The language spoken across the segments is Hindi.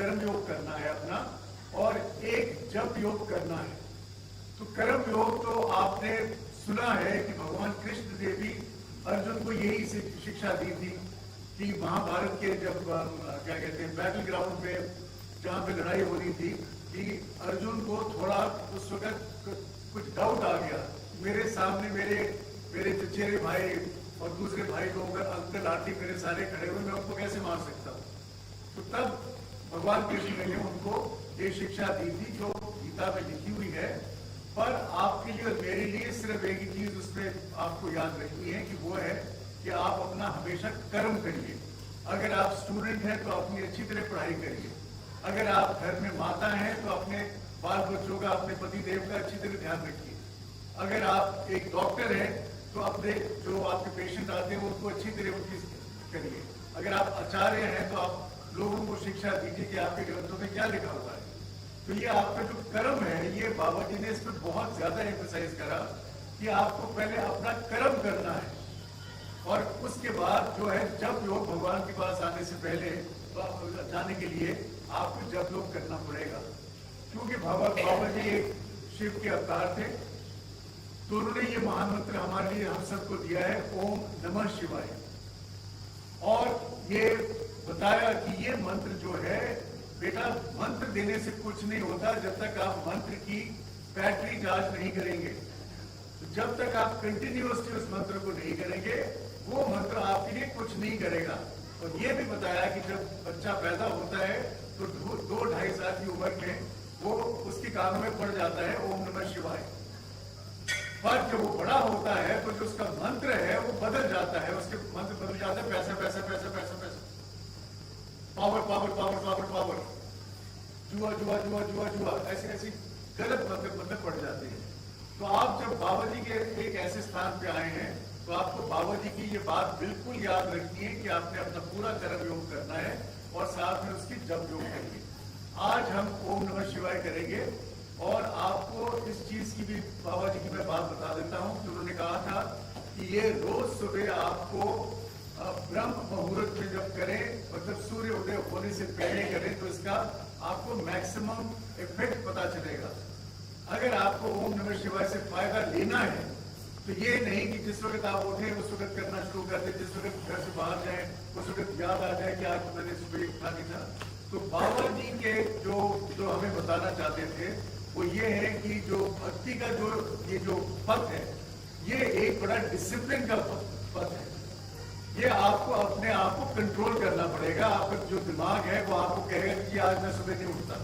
कर्म योग करना है अपना, और एक जप योग करना है। तो कर्म योग तो आपने सुना है कि भगवान कृष्ण देव भी अर्जुन को यही शिक्षा दी थी कि महाभारत के जब क्या कहते हैं बैटल ग्राउंड पे जहाँ पे लड़ाई हो रही थी, कि अर्जुन को थोड़ा उस वक्त कुछ डाउट आ गया, मेरे सामने मेरे चचेरे भाई और दूसरे भाई लोग अंकल आंटी मेरे सारे खड़े हुए, मैं उनको कैसे मार सकता हूँ। तो तब भगवान कृष्ण ने उनको ये शिक्षा दी थी जो गीता में लिखी हुई है। पर आपके लिए और मेरे लिए सिर्फ एक ही चीज उसमें आपको याद रखनी है कि वो है कि आप अपना हमेशा कर्म करिए। अगर आप स्टूडेंट हैं तो अपनी अच्छी तरह पढ़ाई करिए। अगर आप घर में माता हैं तो अपने बाल बच्चों का, अपने पति देव का अच्छी तरह ध्यान रखिए। अगर आप एक डॉक्टर हैं तो अपने जो आपके पेशेंट आते हैं उनको अच्छी तरह उनकी करिए। अगर आप आचार्य हैं तो आप लोगों को शिक्षा दीजिए कि आपके ग्रंथों में क्या लिखा हुआ है। तो ये आपका जो कर्म है, ये बाबा जी ने इस पर बहुत ज्यादा एम्फसाइज करा कि आपको पहले अपना कर्म करना है, और उसके बाद जो है जप योग भगवान के पास आने से पहले जाने के लिए आपको जप योग करना पड़ेगा। क्योंकि बाबा जी एक शिव के अवतार थे, तो उन्होंने ये महान मंत्र हमारे लिए हम सबको दिया है, ओम नमः शिवाय। और ये बताया कि ये मंत्र जो है बेटा, मंत्र देने से कुछ नहीं होता जब तक आप मंत्र की बैटरी चार्ज नहीं करेंगे। तो जब तक आप कंटिन्यूअसली उस मंत्र को नहीं करेंगे, वो मंत्र आपके लिए कुछ नहीं करेगा। और ये भी बताया कि जब बच्चा पैदा होता है तो 2-2.5 साल की उम्र में वो उसके कानों में पड़ जाता है ओम नमः शिवाय। पर जब वो बड़ा होता है तो जो उसका मंत्र है वो बदल जाता है, उसके मंत्र बदल जाते हैं पैसा पैसा पैसा पैसा पैसा, power power power power power, जुआ जुआ जुआ जुआ जुआ, ऐसे ऐसी गलत मंत्र पड़ जाते हैं। तो आप जब बाबा जी के एक ऐसे स्थान पे आए हैं तो आपको बाबा जी की ये बात बिल्कुल याद रखनी है कि आपने अपना पूरा कर्म योग करना है और साथ में उसकी जप योग करिए। आज हम ओम नमः शिवाय करेंगे, और आपको इस चीज की भी बाबा जी की मैं बात बता देता हूँ कि उन्होंने कहा था कि ये रोज सुबह आपको ब्रह्म मुहूर्त में जब करें, मतलब सूर्य उदय होने से पहले करें, तो इसका आपको मैक्सिमम इफेक्ट पता चलेगा। अगर आपको ओम नमः शिवाय से फायदा लेना है तो ये नहीं कि जिस वक्त आप उठे उस वक्त करना शुरू कर दे, जिस वक्त घर से बाहर जाए उस वक्त याद आ जाए कि आज मैंने सुबह उठा नहीं था। तो बाबा जी के जो हमें बताना चाहते थे वो ये है कि जो भक्ति का ये जो पथ है, ये एक बड़ा डिसिप्लिन का पथ है। ये आपको अपने आप को कंट्रोल करना पड़ेगा। आपका जो दिमाग है वो आपको कहेगा कि आज मैं सुबह नहीं उठता,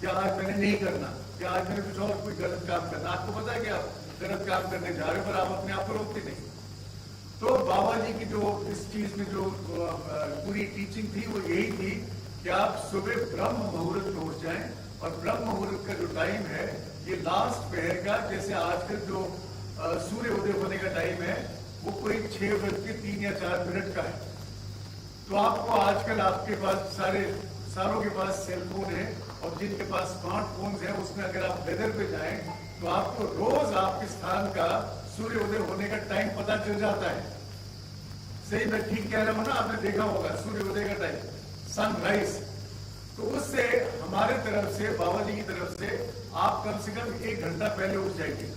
या आज मैंने नहीं करना, या आज मैंने कुछ और कोई गलत काम करना। आपको पता है कि आप गलत काम करने जा रहे हो, पर आप अपने आप को रोकते नहीं। तो बाबा जी की जो इस चीज में जो पूरी टीचिंग थी वो यही थी कि आप सुबह ब्रह्म मुहूर्त में उठ जाएं, और ब्रह्म मुहूर्त का जो टाइम है ये लास्ट पहर का, जैसे आजकल जो सूर्य उदय होने का टाइम है वो कोई 6:03 या 4 का है। तो आपको आजकल आपके पास सारों के पास सेल फोन है, और जिनके पास स्मार्टफोन है उसमें अगर आप वेदर पे जाएं तो आपको रोज आपके स्थान का सूर्य उदय होने का टाइम पता चल जाता है। सही मैं ठीक कह रहा हूं ना? आपने देखा होगा सूर्य उदय का टाइम, सनराइज। तो उससे हमारे तरफ से, बाबा जी की तरफ से, आप कम से कम 1 घंटा पहले उठ जाएंगे।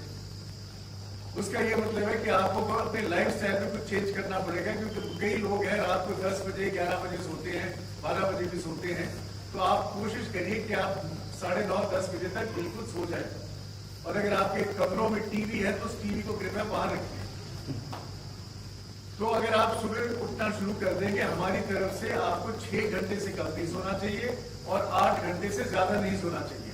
उसका ये मतलब है कि आपको अपने लाइफ स्टाइल में कुछ चेंज करना पड़ेगा, क्योंकि कई लोग हैं रात को 10 बजे 11 बजे सोते हैं, 12 बजे भी सोते हैं। तो आप कोशिश करिए कि आप 9:30-10 बजे तक बिल्कुल सो जाए। और अगर आपके कमरों में टीवी है तो उस टीवी को कृपया बाहर रखिए। तो अगर आप सुबह उठना शुरू कर देंगे, हमारी तरफ से आपको 6 घंटे से कम नहीं सोना चाहिए और 8 घंटे से ज्यादा नहीं सोना चाहिए।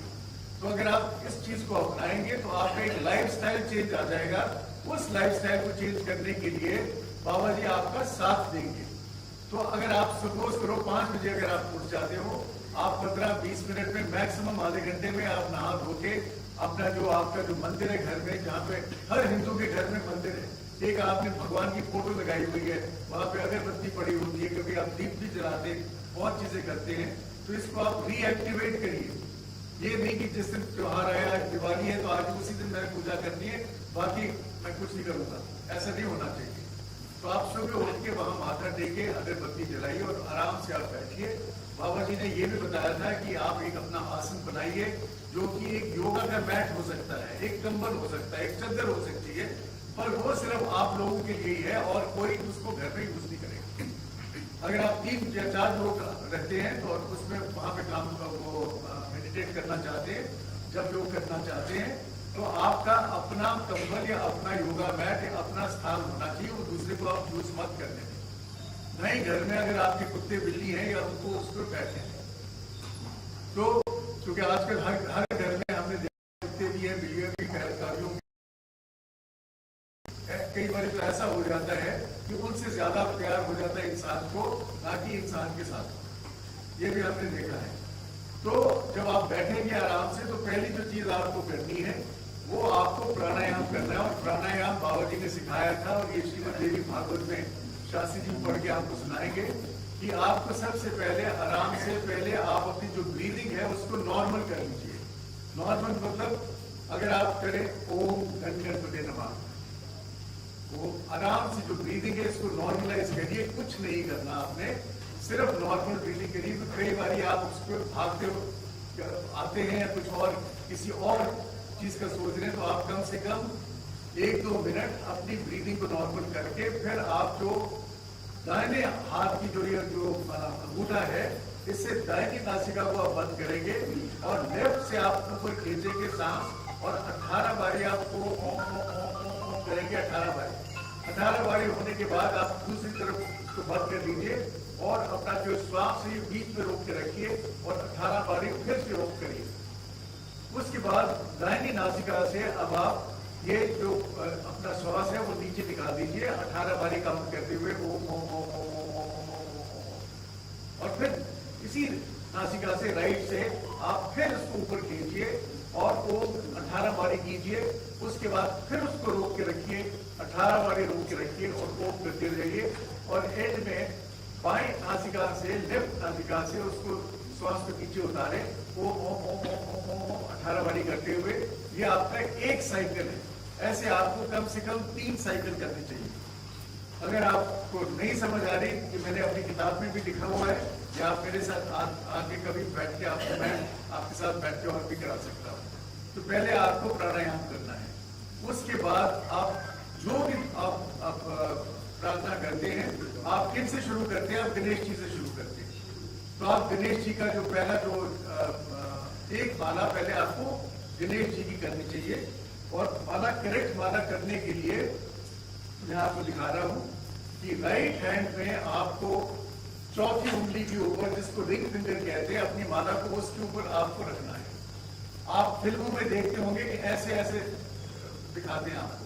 तो अगर आप इस चीज को अपनाएंगे तो आपका एक लाइफस्टाइल चेंज आ जाएगा। उस लाइफस्टाइल को चेंज करने के लिए बाबा जी आपका साथ देंगे। तो अगर आप सपोज करो 5 बजे अगर आप उठ जाते हो, आप 15-20 मिनट में, मैक्सिमम आधे घंटे में आप नहा धो के अपना जो आपका जो मंदिर है घर में, जहाँ पे हर हिंदू के घर में मंदिर है, एक आपने भगवान की फोटो लगाई हुई है, वहां पे अगरबत्ती पड़ी होती है, कभी आप दीप भी जलाते, बहुत चीजें करते हैं। तो इसको आप रीएक्टिवेट करिए। ये नहीं कि जिस दिन त्योहार आया, आज दिवाली है तो आज उसी दिन मैंने पूजा करनी है, बाकी मैं कुछ नहीं करूंगा, ऐसा नहीं होना चाहिए। तो आप सुबह उठ के वहां माथा टेके, अगरबत्ती जलाइए और आराम से आप बैठिए बाबा जी ने ये भी बताया था कि आप एक अपना आसन बनाइए, जो कि एक योगा का मैट हो सकता है, एक कंबल हो सकता है, एक चादर हो सकती है, पर वो सिर्फ आप लोगों के लिए है और कोई उसको घर में यूज नहीं करेगा। अगर आप 3 या 4 लोग रहते हैं तो उसमें वहां पे काम वो मेडिटेट करना चाहते हैं, जब योग करना चाहते हैं, तो आपका अपना कंबल या अपना योगा मैट या अपना स्थान होना चाहिए, वो दूसरे को आप यूज मत करने दें। नहीं, घर में अगर आपके कुत्ते बिल्ली हैं या उनको उस पर बैठे हैं, तो क्योंकि आजकल हर घर में हमने देखा कुत्ते भी हैं, बिल्लियां भी, काफियों, कई बार तो ऐसा हो जाता है कि उनसे ज्यादा प्यार हो जाता है इंसान को, ना कि इंसान के साथ। ये भी हमने देखा है। तो जब आप बैठेंगे आराम से, तो पहली जो चीज आपको करनी है वो आपको प्राणायाम करना है। और प्राणायाम बाबा जी ने सिखाया था, और ये श्रीमद देवी भागवत में शास्त्री जी पढ़ के आपको सुनाएंगे कि आपको सबसे पहले आराम से पहले आप अपनी जो ब्रीदिंग है उसको नॉर्मल कर लीजिए। नॉर्मल मतलब अगर आप करें ओम गणपति नमः, वो आराम से जो ब्रीदिंग है इसको नॉर्मलाइज करिए, कुछ नहीं करना आपने, सिर्फ नॉर्मल ब्रीदिंग करिए। तो कई बार आप उसको भागते हो आते हैं या कुछ और किसी और चीज का सोच रहे हैं, तो आप कम से कम 1-2 मिनट अपनी ब्रीदिंग को नॉर्मल करके फिर आप जो दाहिने हाथ की जो अंगूठा है, इससे दाहिनी नासिका को आप बंद करेंगे और लेफ्ट से आप ऊपर खींचेंगे सांस, और 18 बारी आपको करेंगे। 18 बारी होने के बाद आप दूसरी तरफ उसको बंद कर दीजिए और अपना जो श्वास है बीच में रोक के रखिए और 18 बारी फिर से रोक करिए। उसके बाद दाहिनी नासिका से अब आप ये जो अपना श्वास है वो नीचे निकाल दीजिए 18 बारी काउंट करते हुए ओम ओम ओम ओम ओम ओम, और फिर इसी नासिका से राइट से आप फिर उसको ऊपर खींचिए और ओम 18 बारी कीजिए। उसके बाद फिर उसको रोक के रखिए, 18 बारी रोक के रखिए और ओम करते रहिए। और एंड में बाएं नासिका से लेफ्ट नासिका से उसको श्वास को पीछे उतारे, ओम ओम ओम ओम ओम ओम 18 बारी करते हुए। ये आपका एक साइकिल है। ऐसे आपको कम से कम 3 साइकिल करने चाहिए। अगर आपको नहीं समझ आ रही, कि मैंने अपनी किताब में भी लिखा हुआ है, या आप मेरे साथ आके कभी बैठ के आपको मैं आपके साथ बैठ के और भी करा सकता हूँ। तो पहले आपको प्राणायाम करना है, उसके बाद आप जो भी आप प्रार्थना करते हैं, आप किन से शुरू करते हैं? आप गणेश जी से शुरू करते हैं। तो आप गणेश जी का जो पहला जो एक माला पहले आपको गणेश जी की करनी चाहिए। और माला करेक्ट माला करने के लिए मैं आपको दिखा रहा हूं कि राइट हैंड में आपको चौथी उंगली के ऊपर, जिसको रिंग फिंगर कहते हैं, अपनी माला को उसके ऊपर आपको रखना है। आप फिल्मों में देखते होंगे कि ऐसे ऐसे दिखाते हैं आपको,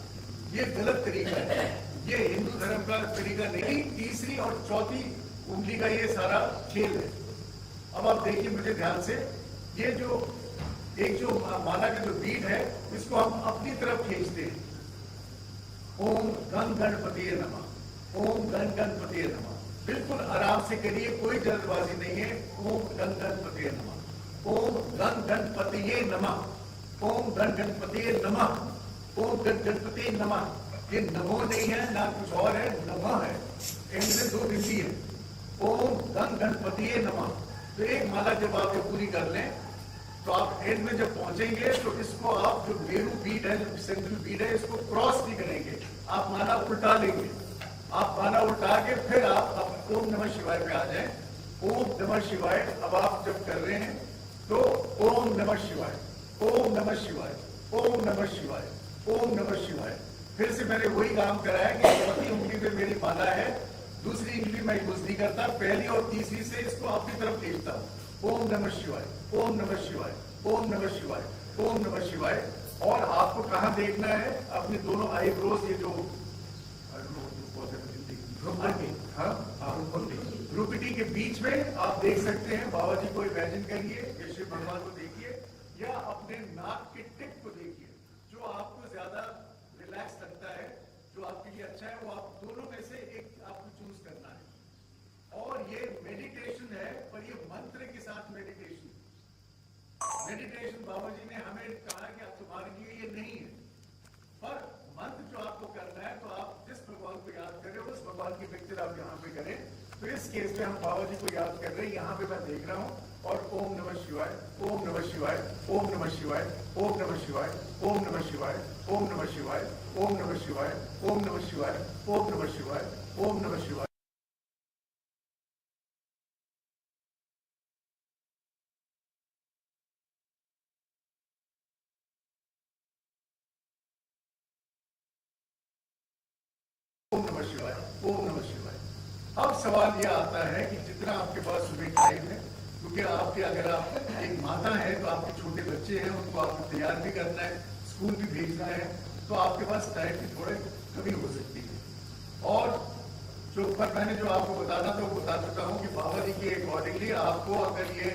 ये गलत तरीका है। ये हिंदू धर्म का तरीका नहीं। तीसरी और चौथी उंगली का ये सारा खेल है। अब आप देखिए मुझे ध्यान से, ये जो एक जो माला का जो बीट है, इसको हम अपनी तरफ खींचते हैं। ओम गण गणपतिये नमः, ओम गण गणपतिये नमः। बिल्कुल आराम से करिए, कोई जल्दबाजी नहीं है। ओम गण गणपतिये नमः, ओम गण गणपतिये नमः, ओम गण गणपतिये नमः, ओम गण गणपतिये नमः। ये नमो नहीं है, ना कुछ और है, नमः है। इनमें 2 बिंदी है। ओम गण गणपतिये नमः। तो एक माला जब आप ये पूरी कर लें, तो आप एंड में जब पहुंचेंगे तो इसको आप जो मेरू बीट है, जो सेंट्रल बीट है, इसको क्रॉस नहीं करेंगे, आप माला उल्टा लेंगे। आप माला उल्टा के फिर आप ओम नमः शिवाय पे आ जाए। ओम नमः शिवाय अब आप जब कर रहे हैं तो ओम नमः शिवाय, ओम नमः शिवाय, ओम नमः शिवाय, ओम नमः शिवाय। फिर से मैंने वही काम कराया कि चौथी उंगली पे मेरी माला है, दूसरी उंगली मैं यूज नहीं करता, पहली और तीसरी से इसको अपनी तरफ खींचता हूँ। ओम नमः शिवाय, ओम नमः शिवाय, ओम नमः शिवाय, ओम नमः शिवाय। और आपको कहाँ देखना है? अपने दोनों आईब्रोज, ये जो भ्रुकुटी के बीच में आप देख सकते हैं। बाबा जी को इमेजिन करिए, शिव भगवान को देखिए, या अपने नाक के टिप को देखिए। जो आपको ज्यादा रिलैक्स लगता है, जो आपके लिए अच्छा है, वो आप दोनों में से एक आपको चूज करना है। और ये मेडिटेशन है, पर ये मंत्र के साथ मेडिटेशन। मेडिटेशन बाबा जी ने हमें कहा कि आप तुम्हारे लिए ये नहीं है, पर मंत्र जो आपको करना है, तो आप जिस भगवान को याद करें, उस भगवान की पिक्चर आप यहाँ पे करें। तो इस केस में हम बाबा जी को याद कर रहे हैं। यहाँ पे मैं देख रहा हूँ और ओम नमः शिवाय, ओम नमः शिवाय, ओम नमः शिवाय, ओम नमः शिवाय, ओम नमः शिवाय, ओम नमः शिवाय, ओम नमः शिवाय, ओम नमः शिवाय, ओम नमः शिवाय, ओम नमः शिवाय। ओम नमः शिवाय, ओम नमः शिवाय। अब सवाल यह आता है कि जितना आपके पास सुबह टाइम है, क्योंकि आपके अगर आप एक माता है तो आपके छोटे बच्चे हैं, उनको आपको तैयार भी करना है, स्कूल भी भेजना है, तो आपके पास टाइम की थोड़ी कमी हो सकती है। और जो पर मैंने जो आपको बताना था वो बता चुका हूँ कि बाबा जी के अकॉर्डिंगली आपको अगर ये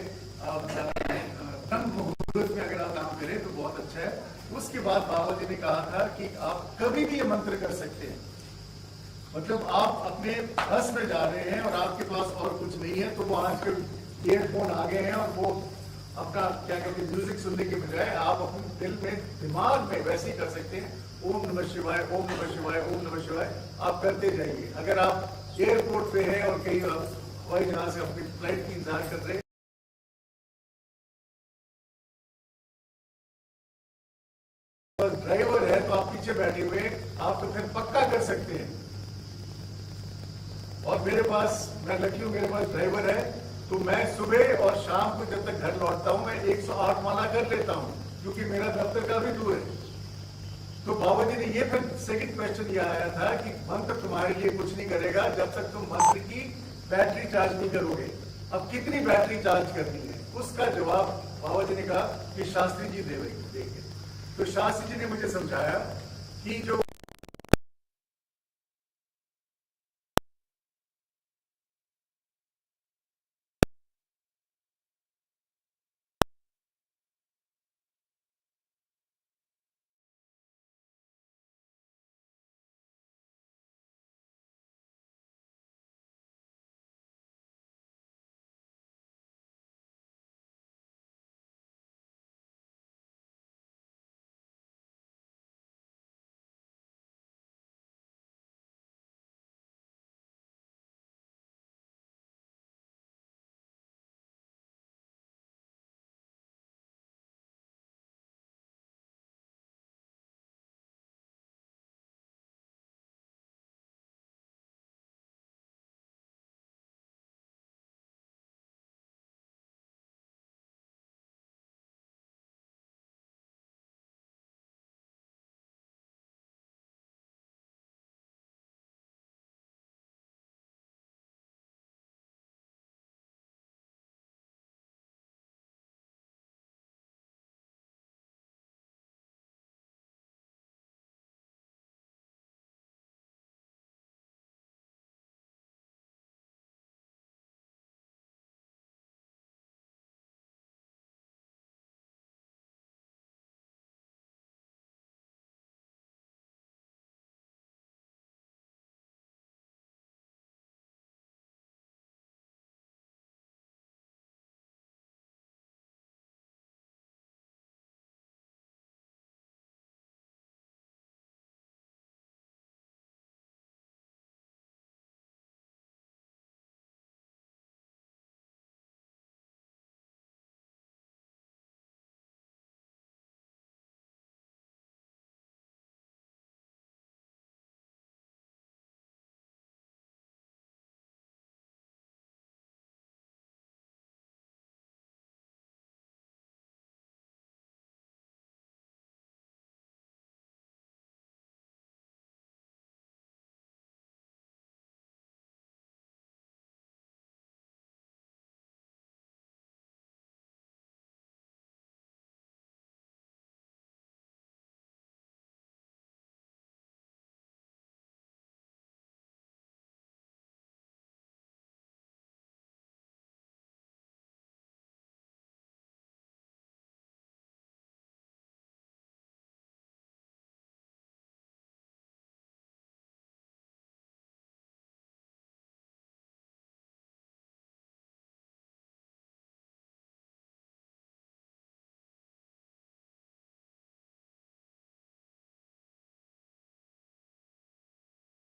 ब्रह्म मुहूर्त में अगर आप काम करें तो बहुत अच्छा है। उसके बाद बाबा जी ने कहा था कि आप कभी भी ये मंत्र कर सकते हैं। मतलब आप अपने बस में जा रहे हैं और आपके पास और कुछ नहीं है, तो वो आजकल ईयरफोन आ गए हैं और वो अपना क्या कहते हैं म्यूजिक सुनने के बजाय आप अपने दिल में दिमाग में वैसे ही कर सकते हैं। ओम नमः शिवाय, ओम नमः शिवाय, ओम नमः शिवाय आप करते जाइए। अगर आप एयरपोर्ट पे हैं और कहीं हवाई जहाज से अपनी फ्लाइट की इंतजार कर रहे हैं, ड्राइवर है तो आप पीछे बैठे हुए आप तो फिर पक्का कर सकते हैं। और मेरे पास, मैं लकी हूं, मेरे पास ड्राइवर है, तो मैं सुबह और शाम को जब तक घर लौटता हूं मैं 108 माला कर लेता हूं, क्योंकि मेरा दफ्तर काफी दूर है। तो बाबा जी ने ये फिर सेकंड क्वेश्चन ये आया था कि मंत्र तुम्हारे लिए कुछ नहीं करेगा जब तक तुम मंत्र की बैटरी चार्ज नहीं करोगे। अब कितनी बैटरी चार्ज करनी है, उसका जवाब बाबा जी ने कहा कि शास्त्री जी देंगे। तो शास्त्री जी ने मुझे समझाया कि जो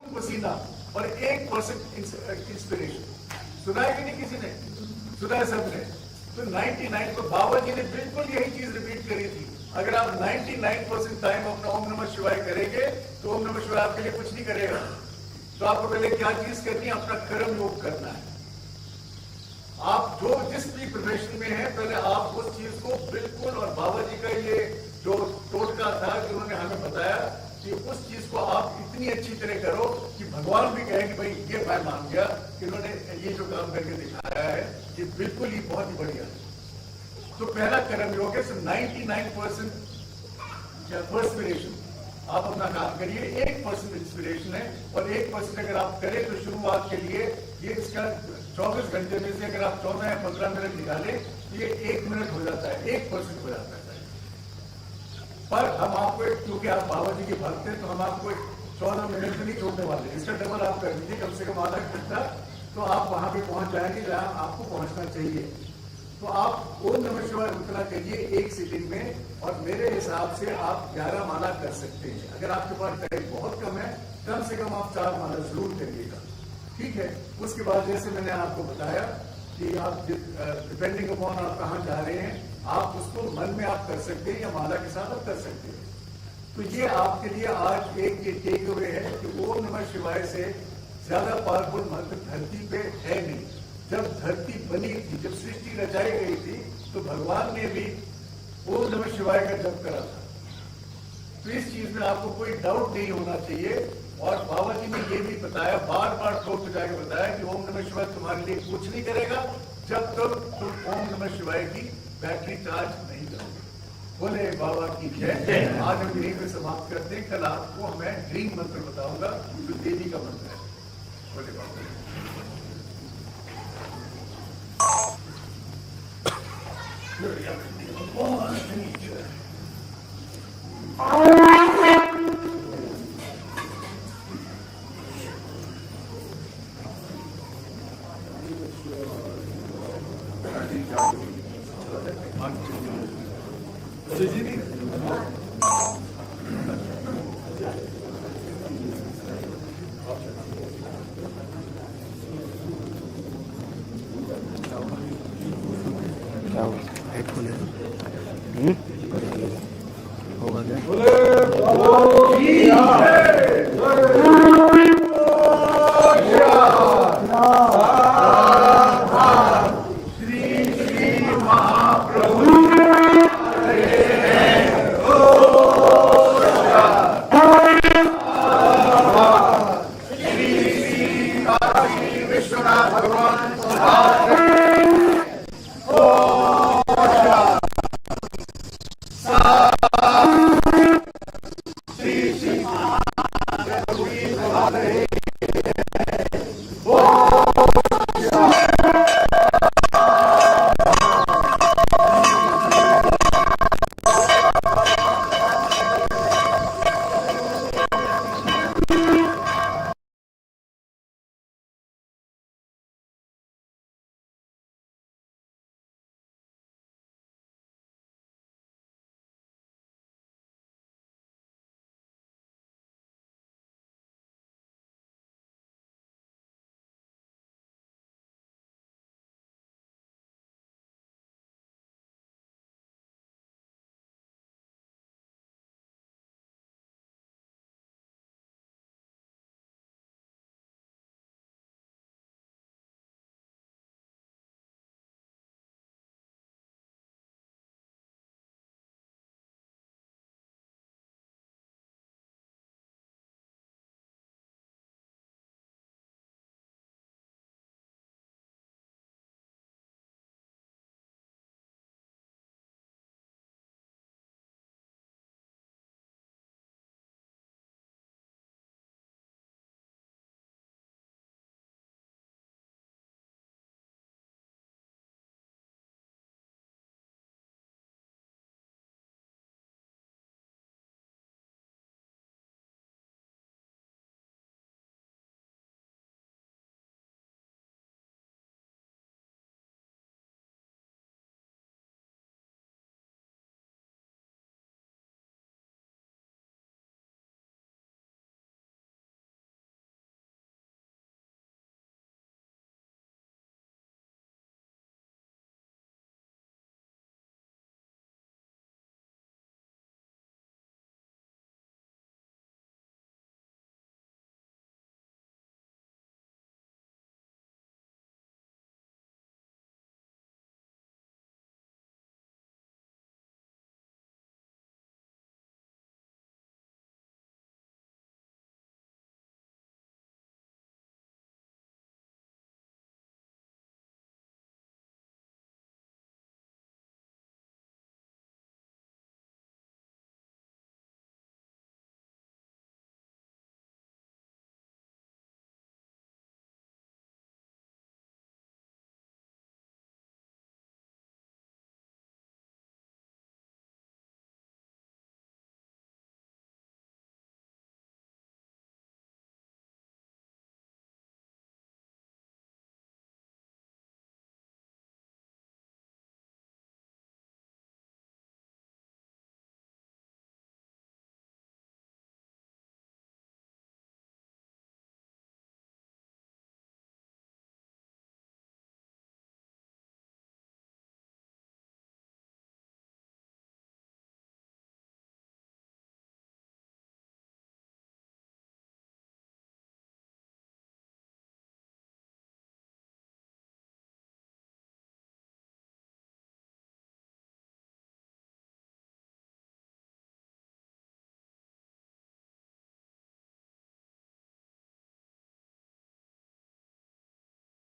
पसीना और 1% इंस्पिरेशन। सुना है कि नहीं किसी ने? सुना है सबने? तो 99 को बाबा जी ने बिल्कुल यही चीज रिपीट करी थी। अगर आप 99% टाइम अपना ओम नमः शिवाय करेंगे तो ओम नमः शिवाय आपके लिए कुछ नहीं करेगा। तो आपको पहले क्या चीज करनी है? अपना कर्म योग करना है। आप जो जिस भी प्रोफेशन में है, पहले आप उस चीज को बिल्कुल, और बाबा जी का ये जो टोटका था कि उन्होंने हमें बताया कि उस चीज को आप इतनी अच्छी तरह करो कि भगवान भी कहे कि भाई ये मैं मान गया कि उन्होंने ये जो काम करके दिखाया है ये बिल्कुल ही बहुत ही बढ़िया है। तो पहला कर्म योग है। 99% पर्सपिरेशन आप अपना काम करिए, 1% इंस्पिरेशन है, और 1% अगर आप करें तो शुरुआत के लिए ये इसका 24 घंटे में से अगर आप 14 या 15 मिनट निकालें तो ये 1 मिनट हो जाता है, 1% हो जाता है। पर हम आपको, क्योंकि आप बाबा जी के भक्त हैं, तो हम आपको 14 मिनट में नहीं छोड़ने वाले, इसका डबल आप कर दीजिए, कम से कम आधा घंटा, तो आप वहां पे पहुंच जाएंगे जहां आपको पहुंचना चाहिए। तो आप ओम नमः शिवाय उतना करिए 1 सेकंड में, और मेरे हिसाब से आप 11 माला कर सकते हैं। अगर आपके पास टाइम बहुत कम है, कम से कम आप 4 माला जरूर करिएगा, ठीक है। उसके बाद जैसे मैंने आपको बताया कि आप डिपेंडिंग अपॉन आप कहाँ जा रहे हैं, आप उसको मन में आप कर सकते हैं या माला के साथ आप कर सकते हैं। तो ये आपके लिए आज एक ये टेक अवे है कि ओम नमः शिवाय से ज्यादा पावरफुल मंत्र धरती पे है नहीं। जब धरती बनी थी, जब सृष्टि रचाई गई थी, तो भगवान ने भी ओम नमः शिवाय का जप करा था। तो इस चीज में आपको कोई डाउट नहीं होना चाहिए। और बाबा जी ने ये भी बताया, बार बार ठोक जाके बताया कि ओम नमः शिवाय तुम्हारे लिए कुछ नहीं करेगा जब तक तुम ओम नमः शिवाय की बैटरी चार्ज नहीं करोगे। बोले बाबा की जय। आज हम यहीं पे समाप्त करते हैं। कल आपको मैं ड्रीम मंत्र बताऊंगा जो देवी का मंत्र है। बोले बाबा। होगा क्या? विश्वनाथ भगवान